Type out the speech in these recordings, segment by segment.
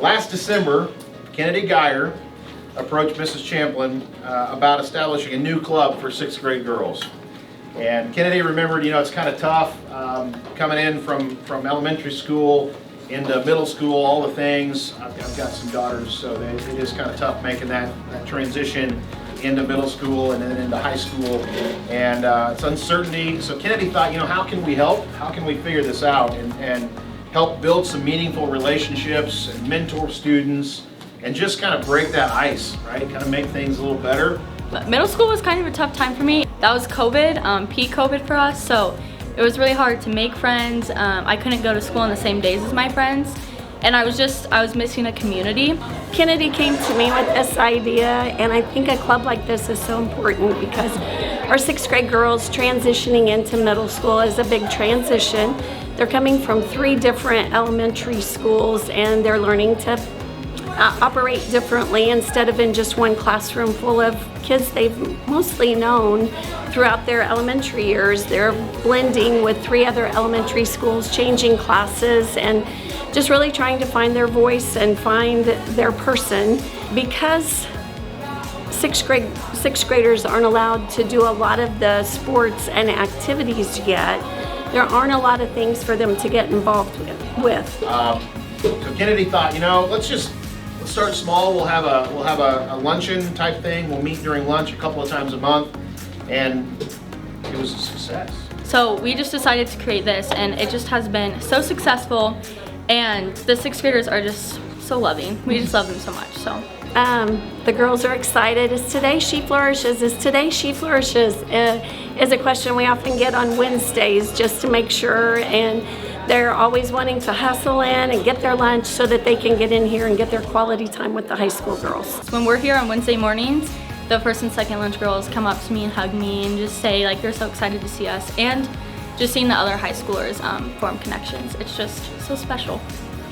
Last December, Kennedy Geyer approached Mrs. Champlin about establishing a new club for 6th grade girls. And Kennedy remembered, it's kind of tough coming in from elementary school into middle school, all the things. I've got some daughters, so it is kind of tough making that transition into middle school and then into high school. And it's uncertainty. So Kennedy thought, how can we help? How can we figure this out and help build some meaningful relationships and mentor students and just kind of break that ice, right? Kind of make things a little better. Middle school was kind of a tough time for me. That was COVID, peak COVID for us, so it was really hard to make friends. I couldn't go to school on the same days as my friends, and I was missing a community. Kennedy came to me with this idea, and I think a club like this is so important because our 6th grade girls transitioning into middle school is a big transition. They're coming from 3 different elementary schools, and they're learning to operate differently instead of in just one classroom full of kids they've mostly known throughout their elementary years. They're blending with 3 other elementary schools, changing classes, and just really trying to find their voice and find their person. Because 6th graders aren't allowed to do a lot of the sports and activities yet, there aren't a lot of things for them to get involved with. So Kennedy thought, let's start small. We'll have a luncheon type thing. We'll meet during lunch a couple of times a month, and it was a success. So we just decided to create this, and it just has been so successful, and the 6th graders are just so loving. We just love them so much. So the girls are excited. Is today she flourishes? Is today she flourishes? Is a question we often get on Wednesdays just to make sure, and they're always wanting to hustle in and get their lunch so that they can get in here and get their quality time with the high school girls. When we're here on Wednesday mornings, the 1st and 2nd lunch girls come up to me and hug me and just say they're so excited to see us, and just seeing the other high schoolers form connections. It's just so special.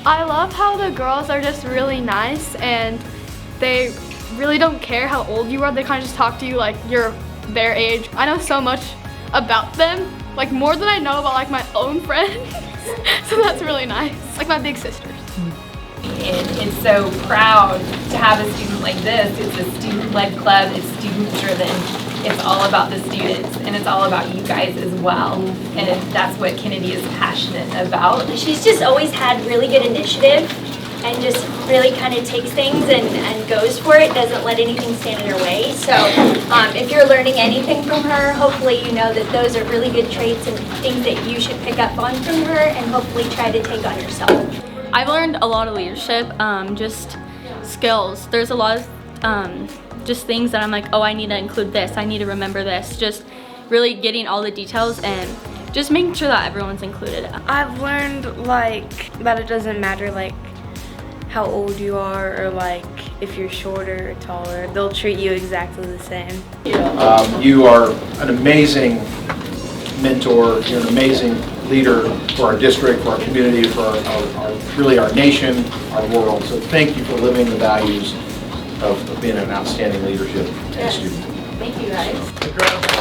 I love how the girls are just really nice, and they really don't care how old you are. They kind of just talk to you like you're their age. I know so much about them, more than I know about my own friends. So that's really nice. Like my big sisters. And it's so proud to have a student like this. It's a student-led club. It's student-driven. It's all about the students, and it's all about you guys as well. And that's what Kennedy is passionate about. She's just always had really good initiative and just really kind of takes things and goes for it, doesn't let anything stand in her way. So if you're learning anything from her, hopefully you know that those are really good traits and things that you should pick up on from her and hopefully try to take on yourself. I've learned a lot of leadership, just skills. There's a lot of just things that I'm like, oh, I need to include this, I need to remember this. Just really getting all the details and just making sure that everyone's included. I've learned that it doesn't matter how old you are or if you're shorter or taller, they'll treat you exactly the same. You are an amazing mentor. You're an amazing leader for our district, for our community, for really our nation, our world. So thank you for living the values of being an outstanding leadership and student. Thank you guys.